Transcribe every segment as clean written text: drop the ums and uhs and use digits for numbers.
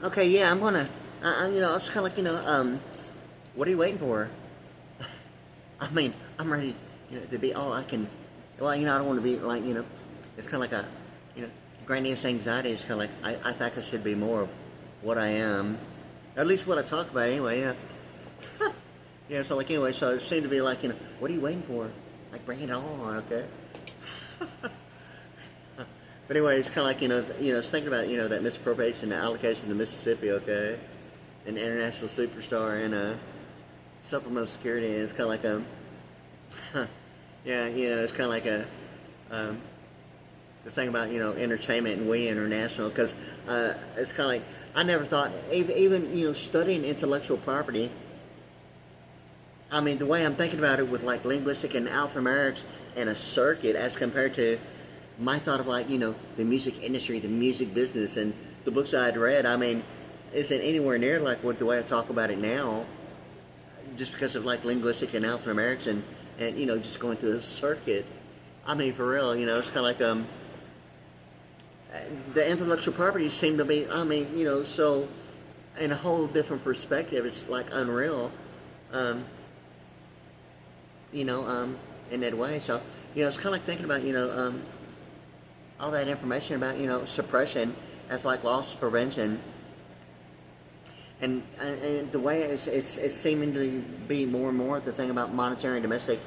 Okay, yeah, I'm gonna, I was kind of like, what are you waiting for? I mean, I'm ready, to be all I can. Well, I don't want to be like, it's kind of like a, you know, grandiose anxiety. It's kind of like I think I should be more of what I am, at least what I talk about anyway. Yeah, yeah. So like anyway, so it seemed to be like, what are you waiting for? Like, bring it on, okay? But anyway, it's kind of like, it's thinking about, that misappropriation, the allocation to Mississippi, okay, an international superstar and supplemental security. And it's kind of like yeah, it's kind of like the thing about, entertainment and we international, because it's kind of like, I never thought, even studying intellectual property, I mean, the way I'm thinking about it with like linguistic and alphanumerics and a circuit as compared to my thought of like, the music industry, the music business, and the books I'd read, I mean, isn't anywhere near like the way I talk about it now, just because of like linguistic and alphanumerics and just going through a circuit. I mean, for real, it's kind of like, the intellectual properties seem to be, I mean, so in a whole different perspective, it's like unreal, in that way. So, it's kind of like thinking about, all that information about, suppression as like loss prevention. And the way it's seeming to be more and more the thing about monetary and domestic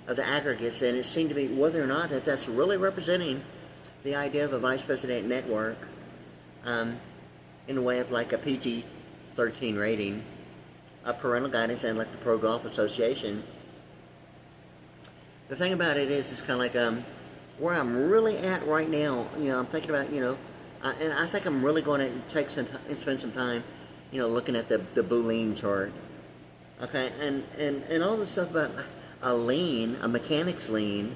of the aggregates, and it seemed to be whether or not that's really representing the idea of a vice president network in the way of like a PG-13 rating, a parental guidance, and like the Pro Golf Association. The thing about it is, it's kind of like where I'm really at right now. I'm thinking about and I think I'm really going to take some time and spend some time, looking at the Boolean chart. Okay, and all the stuff about a lien, a mechanics lien.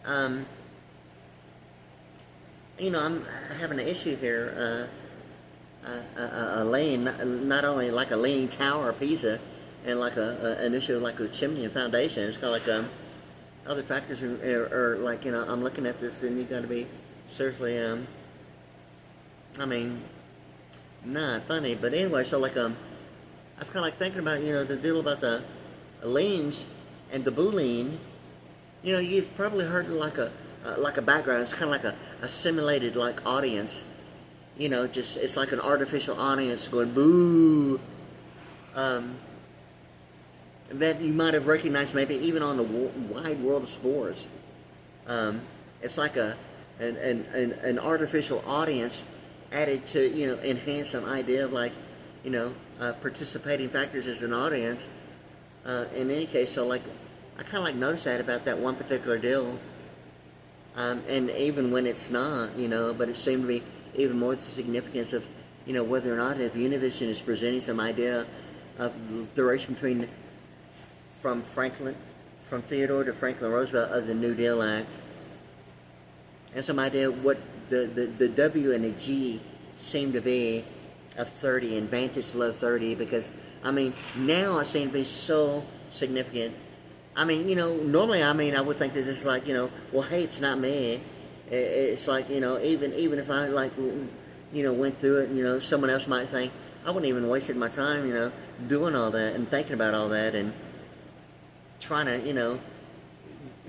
I'm having an issue here. A lien, not only like a leaning tower of Pisa, and like an issue like the chimney and foundation. It's kind of like other factors are like, I'm looking at this, and you got to be seriously, I mean, not funny, but anyway. So like I was kind of like thinking about the deal about the liens and the Boolean. You've probably heard like a background. It's kind of like a simulated like audience. Just it's like an artificial audience going boo. That you might have recognized maybe even on the wide world of sports. It's like an artificial audience added to enhance some idea of like participating factors as an audience. In any case, so like I kind of like noticed that about that one particular deal, and even when it's not, but it seemed to be even more the significance of whether or not if Univision is presenting some idea of the duration from Theodore to Franklin Roosevelt of the New Deal Act, and some idea what the W and the G seem to be of 30 and Vantage low 30, because I mean now I seem to be so significant. I mean, normally I would think that this is like, well, hey, it's not me. It's like, even if I like, went through it, someone else might think I wouldn't even wasted my time, doing all that and thinking about all that and trying to,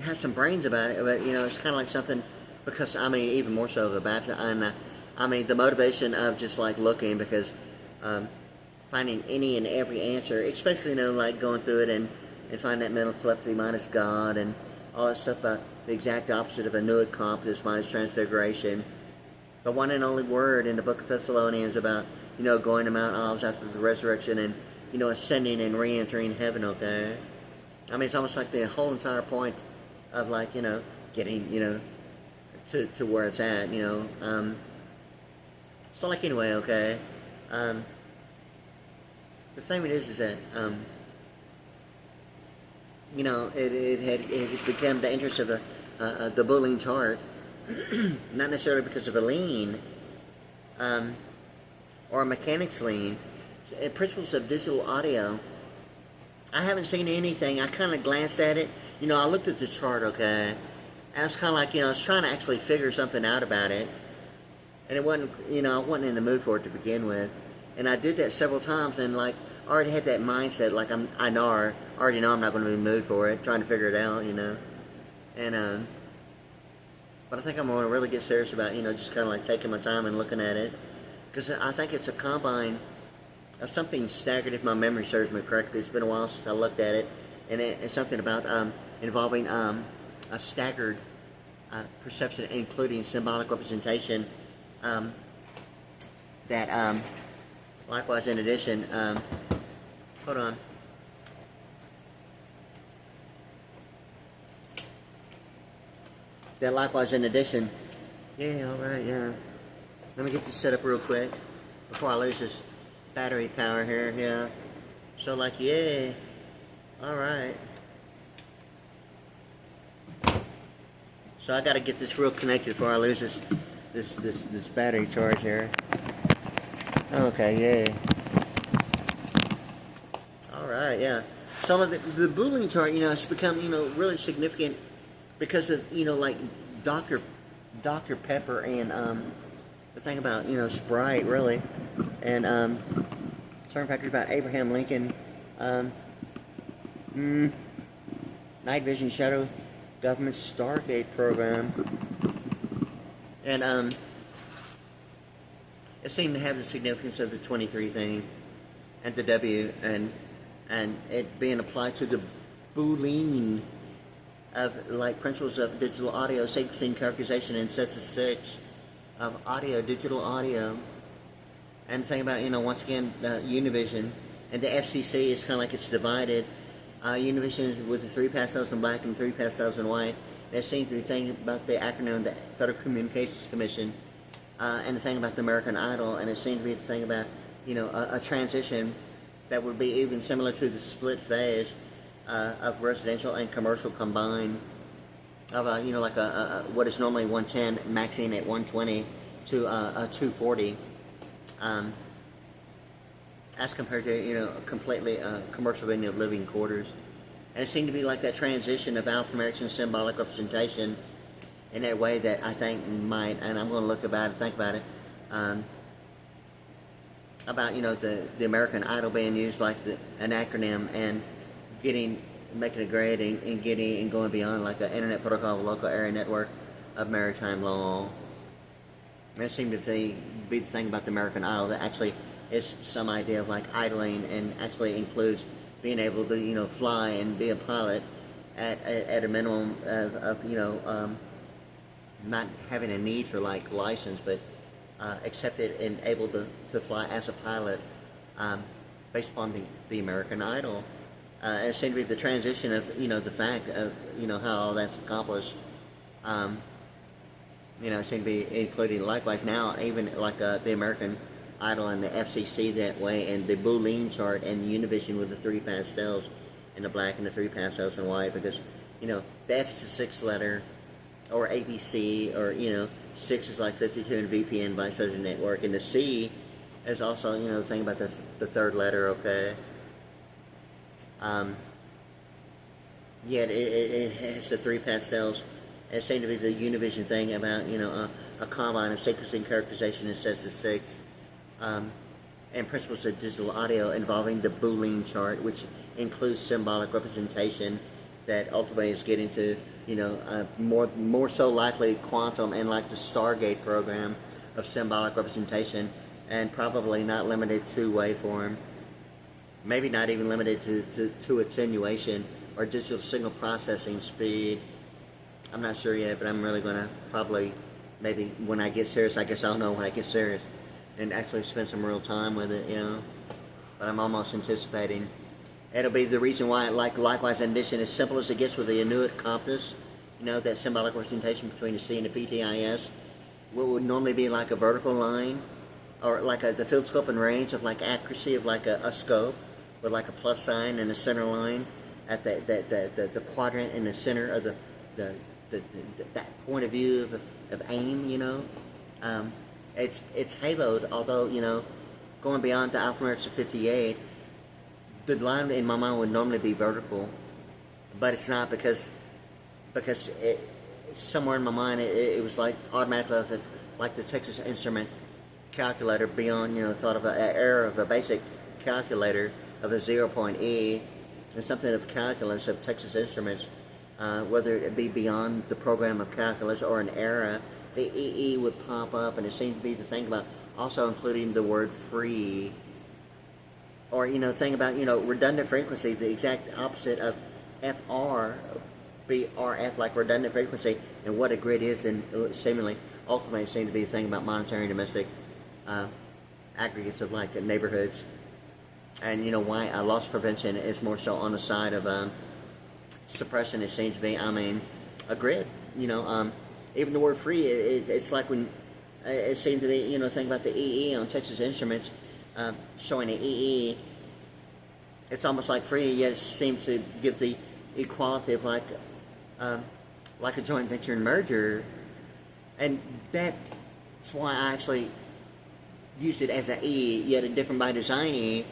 have some brains about it. But, it's kind of like something, because, I mean, even more so the Baptist, and I mean, the motivation of just like looking, because finding any and every answer, especially, like going through it and find that mental telepathy minus God and all that stuff about the exact opposite of a new compass minus transfiguration. The one and only word in the book of Thessalonians about, going to Mount Olives after the resurrection and, ascending and re-entering heaven, okay? I mean, it's almost like the whole entire point of like, getting, to where it's at, So like anyway, okay, the thing is that, it had become the interest of the Boolean chart, not necessarily because of a lien, or a mechanics lien. Principles of digital audio. I haven't seen anything. I kind of glanced at it. I looked at the chart, okay, and I was kind of like, I was trying to actually figure something out about it. and it wasn't, I wasn't in the mood for it to begin with, and I did that several times, and like I already had that mindset, like I already know I'm not going to be in the mood for it, trying to figure it out, and but I think I'm going to really get serious about, just kind of like taking my time and looking at it, because I think it's a combine of something staggered, if my memory serves me correctly. It's been a while since I looked at it, and it's something about involving a staggered perception, including symbolic representation, that likewise, in addition, hold on. That likewise, in addition, yeah, alright, yeah. Let me get this set up real quick before I lose this battery power here, yeah. So, like, yay. Alright. So I gotta get this real connected before I lose this battery charge here. Okay, yay. Alright, yeah. So the Boolean chart, it's become, really significant because of, like Dr. Pepper and the thing about, Sprite, really. And certain factors about Abraham Lincoln, Night Vision Shadow Government Stargate Program. And it seemed to have the significance of the 23 thing and the W and it being applied to the Boolean of like principles of digital audio, sequencing, characterization, and sets of 6 of audio, digital audio. And the thing about, once again, Univision and the FCC is kind of like it's divided. Univision is with the 3 pastels in black and 3 pastels in white. There seems to be the thing about the acronym of the Federal Communications Commission, and the thing about the American Idol, and it seemed to be the thing about, a transition that would be even similar to the split phase of residential and commercial combined, of like what is normally 110 maxing at 120 to a 240, as compared to completely commercial venue of living quarters. And it seemed to be like that transition of alphanumeric symbolic representation in that way that I think might, and I'm going to think about it, about the American Idol being used like an acronym and making a grade and going beyond like an Internet Protocol of a local area network of maritime law. And it seemed to be the thing about the American Idol that actually is some idea of like idling and actually includes being able to fly and be a pilot at a minimum of not having a need for like license, but accepted and able to fly as a pilot based upon the American Idol. And it seemed to be the transition of the fact of how all that's accomplished. It seemed to be including likewise now even like the American Idol and the FCC that way, and the Boolean chart and the Univision with the 3 pastels in the black and the 3 pastels in white, because the F is a 6 letter or ABC, or 6 is like 52 in VPN Vice President Network, and the C is also the thing about the 3rd letter. Okay. Yet it has the 3 pastels. It seemed to be the Univision thing about a combine of sequencing, characterization, and sets of 6. And principles of digital audio involving the Boolean chart, which includes symbolic representation that ultimately is getting to, more so likely quantum and like the Stargate program of symbolic representation, and probably not limited to waveform, maybe not even limited to attenuation or digital signal processing speed. I'm not sure yet, but I'm really going to probably, maybe when I get serious, I guess I'll know when I get serious and actually spend some real time with it, But I'm almost anticipating. It'll be the reason why, likewise, in addition, as simple as it gets with the Inuit compass, that symbolic representation between the C and the PTIS, what would normally be like a vertical line, or like the field scope and range of like accuracy of like a scope, with like a plus sign and a center line at the quadrant in the center of that point of view of aim, It's haloed, although, going beyond the alphanumerics of 58, the line in my mind would normally be vertical, but it's not because somewhere in my mind it was like automatically like the Texas Instrument calculator beyond, thought of an era of a basic calculator of a 0-point E and something of calculus of Texas Instruments, whether it be beyond the program of calculus or an era, the EE would pop up, and it seemed to be the thing about also including the word free, or thing about redundant frequency, the exact opposite of FR, BRF, like redundant frequency, and what a grid is, and seemingly ultimately it seemed to be the thing about monetary and domestic aggregates of like neighborhoods, and why loss prevention is more so on the side of suppression. It seems to be, a grid. Even the word free, it's like when it seems to be, think about the EE on Texas Instruments showing an EE. It's almost like free, yet it seems to give the equality of like a joint venture and merger, and that's why I actually use it as an E, yet a different by design E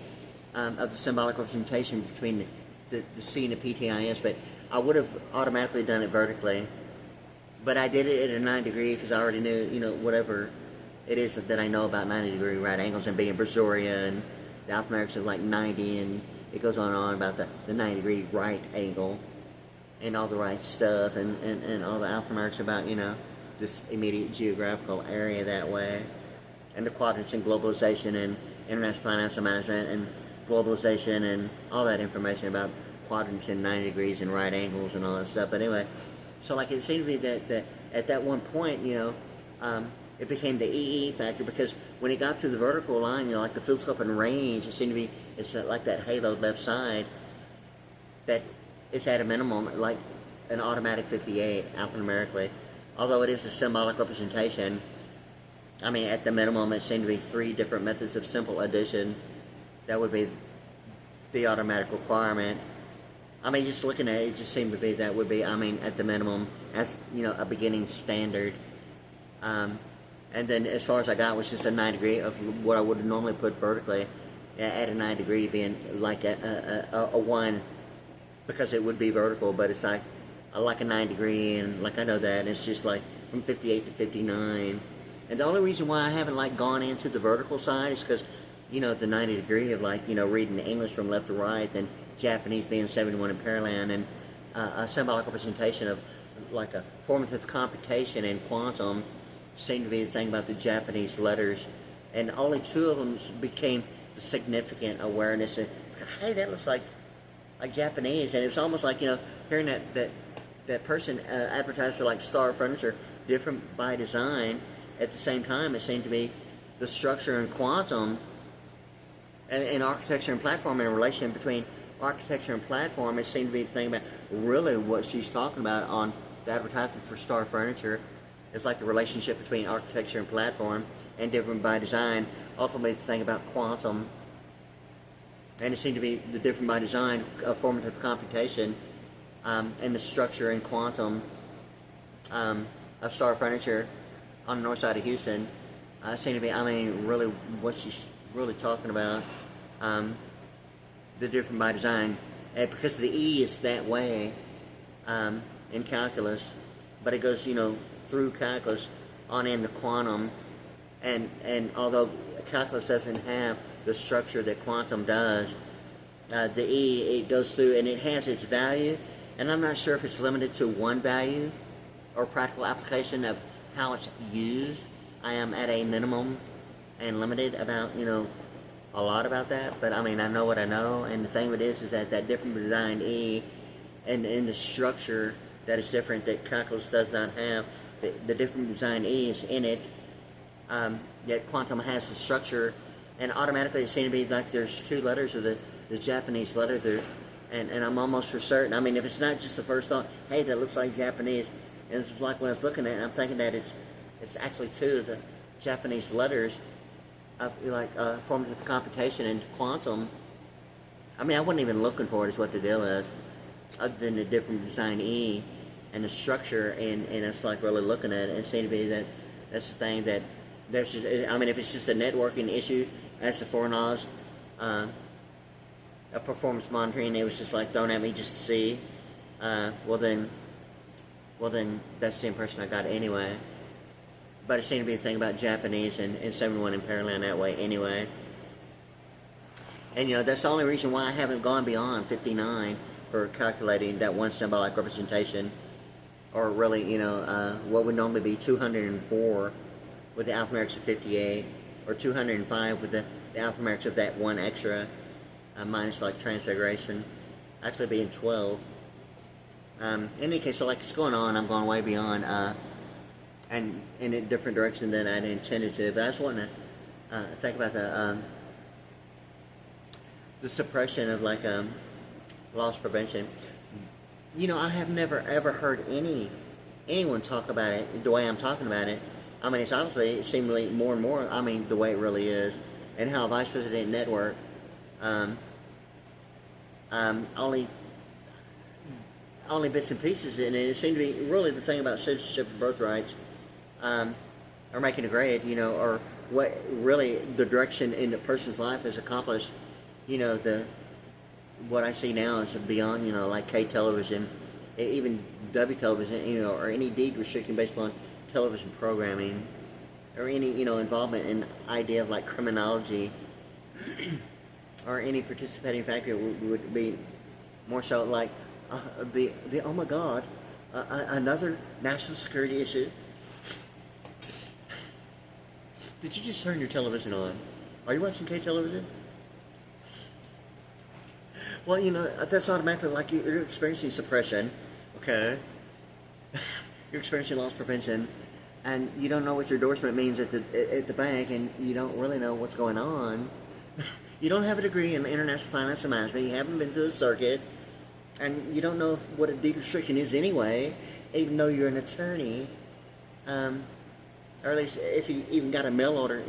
of the symbolic representation between the C and the PTIS. But I would have automatically done it vertically, but I did it at a 9-degree because I already knew, whatever it is that I know about 90-degree right angles and being Brazoria and the alphanumerics of like 90, and it goes on and on about the 90-degree right angle and all the right stuff, and all the alphanumerics about, this immediate geographical area that way, and the quadrants and globalization and international financial management and globalization and all that information about quadrants and 90 degrees and right angles and all that stuff. But anyway, so like it seemed to be that at that one point, it became the EE factor, because when it got to the vertical line, like the field scope and range, it seemed to be, it's like that halo left side, that it's at a minimum like an automatic 58 alphanumerically. Although it is a symbolic representation, at the minimum it seemed to be 3 different methods of simple addition. That would be the automatic requirement. Just looking at it, it just seemed to be that would be, at the minimum, as, a beginning standard. And then as far as I got was just a 9-degree of what I would normally put vertically at a 9-degree, being like a 1, because it would be vertical, but it's like a 9-degree, and like I know that, and it's just like from 58 to 59. And the only reason why I haven't like gone into the vertical side is because, the 90-degree of like, reading English from left to right, then Japanese being 71 in Paraland, and a symbolic representation of like a formative computation and quantum seemed to be the thing about the Japanese letters, and only 2 of them became the significant awareness. And, hey, that looks like Japanese, and it was almost like hearing that person advertised for like Star Furniture, different by design. At the same time, it seemed to be the structure and quantum, and architecture and platform, and a relation between architecture and platform. It seemed to be the thing about really what she's talking about on the advertisement for Star Furniture. It's like the relationship between architecture and platform, and different by design. Ultimately, the thing about quantum, and it seemed to be the different by design of formative computation, and the structure and quantum of Star Furniture on the north side of Houston. Seemed to be, really what she's really talking about, the different by design, and because the E is that way in calculus, but it goes through calculus on into quantum, and although calculus doesn't have the structure that quantum does, the E, it goes through and it has its value, and I'm not sure if it's limited to one value or practical application of how it's used. I am at a minimum and limited about, a lot about that, but I know what I know, and the thing with it is that different design E and the structure that is different that calculus does not have, the different design E is in it, yet quantum has the structure, and automatically it seems to be like there's 2 letters of the Japanese letter there, and I'm almost for certain, if it's not just the first thought, hey, that looks like Japanese, and it's like when I was looking at it, I'm thinking that it's actually 2 of the Japanese letters of like formative computation and quantum. I wasn't even looking for it, is what the deal is, other than the different design E and the structure, and it's like really looking at it, and it seems to be that's the thing that there's just, if it's just a networking issue as the foreknowledge of performance monitoring, it was just like thrown at me just to see, well then that's the impression I got anyway. but it seemed to be a thing about Japanese and 71 in Pearland that way anyway. And that's the only reason why I haven't gone beyond 59 for calculating that one symbolic representation, or really, what would normally be 204 with the alphanumerics of 58, or 205 with the alphanumerics of that one extra, minus like transfiguration, actually being 12. In any case, so like it's going on, I'm going way beyond, and in a different direction than I'd intended to. But I just want to think about the suppression of like loss prevention. I have never ever heard anyone talk about it the way I'm talking about it. I mean, it's obviously seemingly more and more. I mean, the way it really is, and how Vice President Network only bits and pieces, and it seemed to be really the thing about citizenship and birthrights, or making a grade, or what really the direction in a person's life is accomplished. What I see now is beyond, like K television, even W television, or any deed restriction based on television programming, or any, involvement in the idea of like criminology, or any participating factor would be more so like the oh my God, another national security issue. Did you just turn your television on? Are you watching K television? Well, that's automatically like you're experiencing suppression, okay? You're experiencing loss prevention, and you don't know what your endorsement means at the bank, and you don't really know what's going on. You don't have a degree in international finance and management. You haven't been to a circuit, and you don't know what a deed restriction is anyway, even though you're an attorney, or at least if you even got a mail order,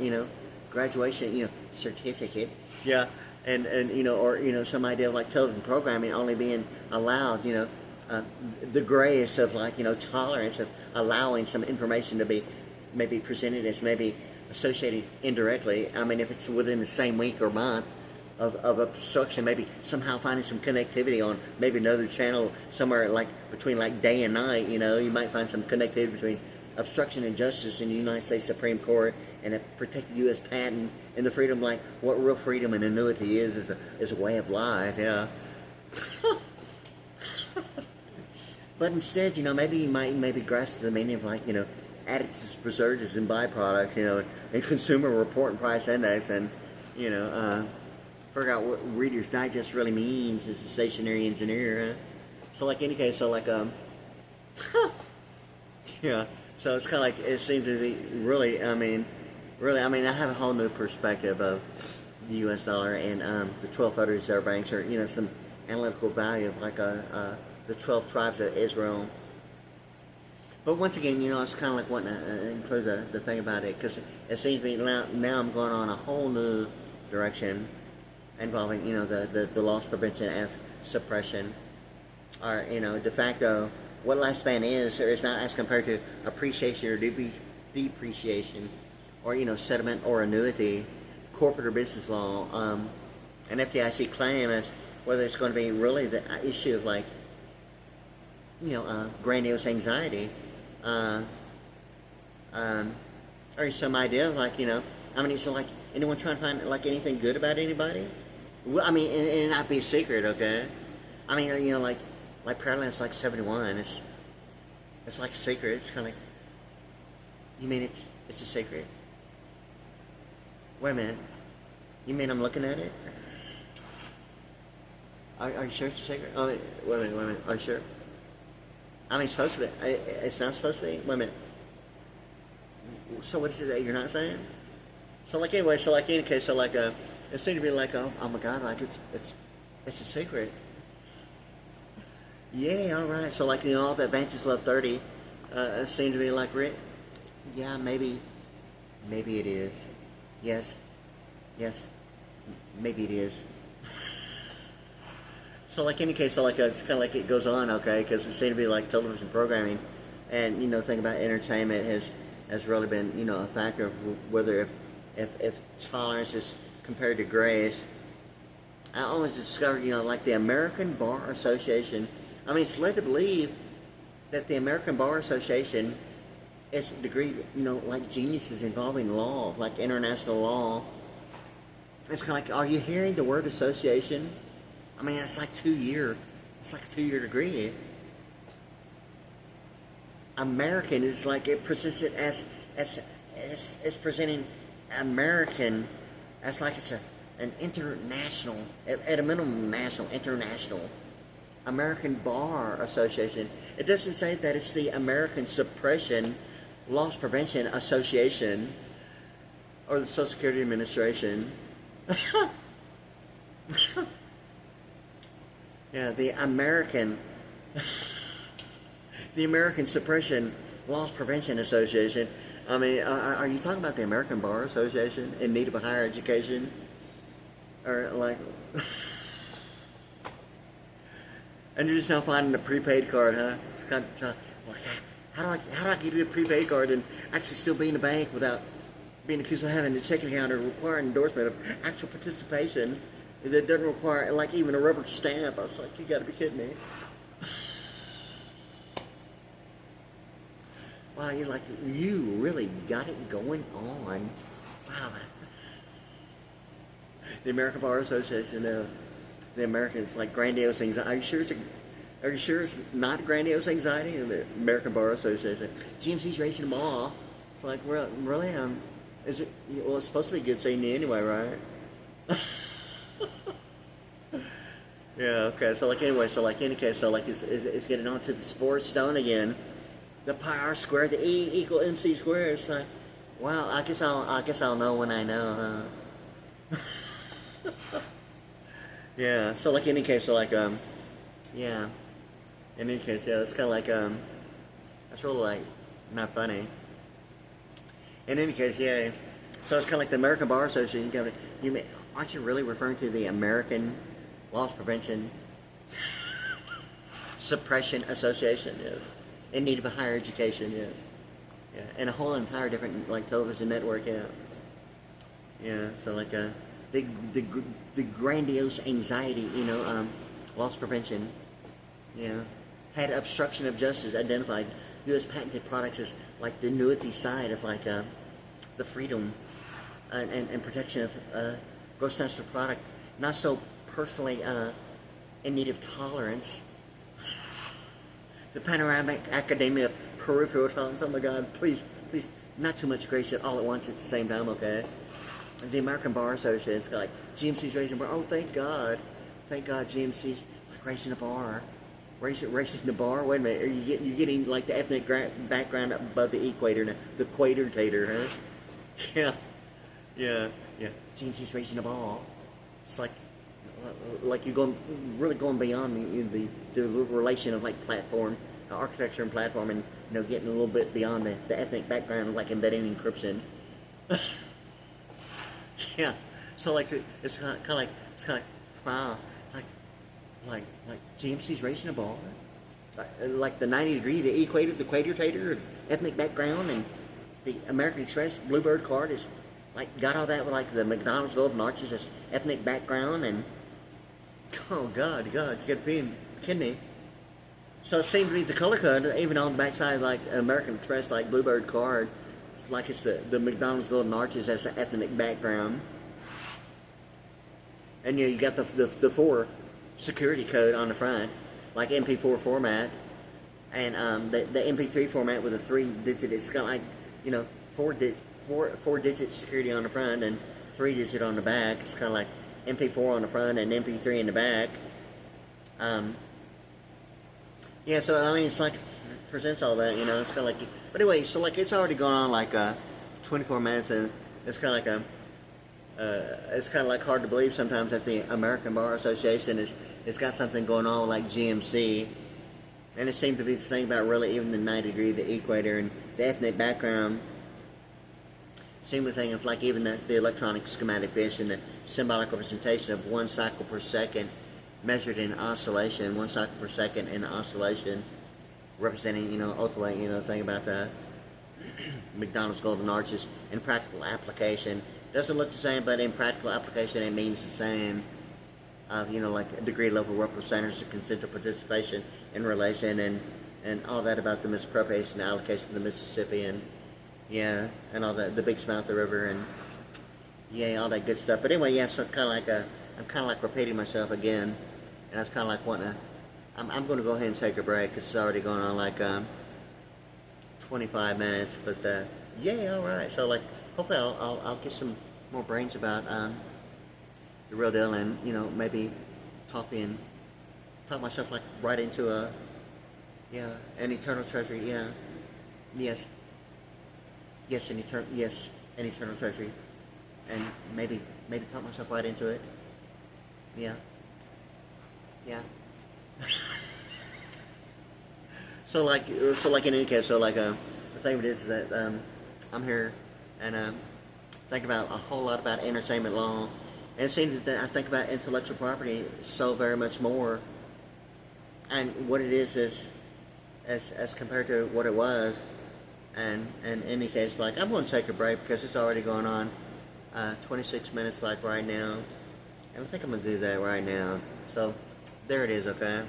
graduation, certificate, yeah. And or some idea of like television programming only being allowed, the grace of like tolerance of allowing some information to be maybe presented as maybe associated indirectly. I mean, if it's within the same week or month of obstruction, maybe somehow finding some connectivity on maybe another channel somewhere like between like day and night. You might find some connectivity between obstruction and justice in the United States Supreme Court and a protected U.S. patent and the freedom, like what real freedom and annuity is a way of life, yeah. But instead, maybe you might grasp the meaning of like, additives, preservatives, and byproducts, and consumer report and price index, and figure out what Reader's Digest really means as a stationary engineer, huh? So like any case, so like yeah. So it's kind of like it seems to be really. I mean, I have a whole new perspective of the U.S. dollar and the 12 Federal Reserve Banks, or some analytical value of like the 12 tribes of Israel. But once again, it's kind of like wanting to include the thing about it, because it seems to me now I'm going on a whole new direction involving the loss prevention as suppression, or de facto. What lifespan is, or is not as compared to appreciation or depreciation, or settlement or annuity, corporate or business law, an FDIC claim as whether it's going to be really the issue of like, grandiose anxiety, or some idea of like, so like anyone trying to find like anything good about anybody? Well, I mean, and it not be a secret, okay? I mean, like Pearland's like 71. It's like a secret. It's kind of like, you mean it's a secret? Wait a minute. You mean I'm looking at it? Are you sure it's a secret? Oh, wait a minute. Are you sure? I mean, it's supposed to be. It's not supposed to be. Wait a minute. So what is it that you're not saying? So like anyway. So like in any case. So like it seemed to be like oh my God, like it's a secret. Yeah, all right. So like all the Advances Love 30 seem to be like, yeah, maybe it is. Yes, maybe it is. So like any case, so like it's kind of like it goes on, okay? Because it seemed to be like television programming, and think about entertainment has really been a factor of whether if tolerance is compared to grace. I only discovered like the American Bar Association. I mean, it's led to believe that the American Bar Association as a degree, like geniuses involving law, like international law. It's kind of like, are you hearing the word association? I mean, it's like 2 year. It's like a 2-year degree. American is like, it presents it as presenting American as like it's an international, at a minimum national, international American Bar Association. It doesn't say that it's the American Suppression Loss Prevention Association or the Social Security Administration. Yeah, the American Suppression Loss Prevention Association. I mean, are you talking about the American Bar Association in need of a higher education? Or like, and you're just now finding a prepaid card, huh? It's kind of like, how do I get a prepaid card and actually still be in the bank without being accused of having a checking account or requiring endorsement of actual participation that doesn't require like even a rubber stamp? I was like, you got to be kidding me. Wow, you really got it going on. Wow. The American Bar Association, the Americans like grandiose anxiety. Are you sure it's not grandiose anxiety? The American Bar Association, GMC's raising them all. It's like, really? Is it? Well, it's supposed to be good saying anyway, right? Yeah. Okay. So like anyway. So like any case. So like it's getting on to the sports stone again. The pi r squared, the E equal MC squared. It's like, wow. I guess I'll know when I know, huh? Yeah. So like in any case, so like yeah. In any case, yeah. It's kind of like that's really like not funny. In any case, yeah. So it's kind of like the American Bar Association. Aren't you really referring to the American Loss Prevention Suppression Association? Yes. In need of a higher education, yes. Yeah, and a whole entire different like television network, yeah. Yeah, so like the grandiose anxiety, loss prevention, had obstruction of justice identified U.S. patented products as like the annuity side of like the freedom and protection of gross national product, not so personally in need of tolerance. The panoramic academia peripheral tolerance. Oh my God, please, not too much grace all at once at the same time, okay? The American Bar Association is like GMC's raising the bar. Oh, thank God, GMC's like raising the bar, raising the bar. Wait a minute, are you getting like the ethnic background above the equator now? The quater-tator, huh? Yeah. GMC's raising the bar. It's like you're really going beyond the relation of like platform architecture and platform, and getting a little bit beyond the ethnic background of like embedding encryption. Yeah, so like it's kind of like wow, like GMC's raising a bar, like the 90 degree, the equator, the quater-tator, ethnic background, and the American Express Bluebird card is like got all that with like the McDonald's Golden Arches as ethnic background. And oh God, you gotta be kidding me. So it seems to be the color code, even on the backside, like American Express, like Bluebird card, like it's the McDonald's Golden Arches as an ethnic background. And you got the 4 security code on the front, like MP4 format, and the MP3 format with a 3-digit. It's got like 4-digit security on the front and 3-digit on the back. It's kind of like MP4 on the front and MP3 in the back. Yeah, so I mean, it's like presents all that, it's kind of like. But anyway, so like it's already gone on like 24 minutes, and it's kind of like hard to believe sometimes that the American Bar Association is got something going on like GMC, and it seemed to be the thing about really even the 90 degree, the equator, and the ethnic background. Same with the thing of like even the electronic schematic bits and the symbolic representation of 1 cycle per second measured in oscillation, 1 cycle per second in oscillation, representing, ultimately, the thing about the McDonald's Golden Arches in practical application. Doesn't look the same, but in practical application it means the same. Like a degree level representatives of consensual participation in relation and and all that about the misappropriation allocation of the Mississippi, and yeah, and all that, the Big Smile of the river, and yeah, all that good stuff. But anyway, yeah, so I'm kind of like repeating myself again, and I was kind of like wanting to. I'm going to go ahead and take a break because it's already going on like 25 minutes. But yeah, all right. So like, hopefully I'll get some more brains about the real deal, and maybe talk myself like right into an eternal treasury. Yeah, yes, an eternal treasury, and maybe talk myself right into it. Yeah. So like in any case, so like the thing of it is that I'm here and think about a whole lot about entertainment law, and it seems that I think about intellectual property so very much more, and what it is as compared to what it was, and in any case, like I'm going to take a break because it's already going on 26 minutes like right now, and I think I'm going to do that right now. So there it is, okay?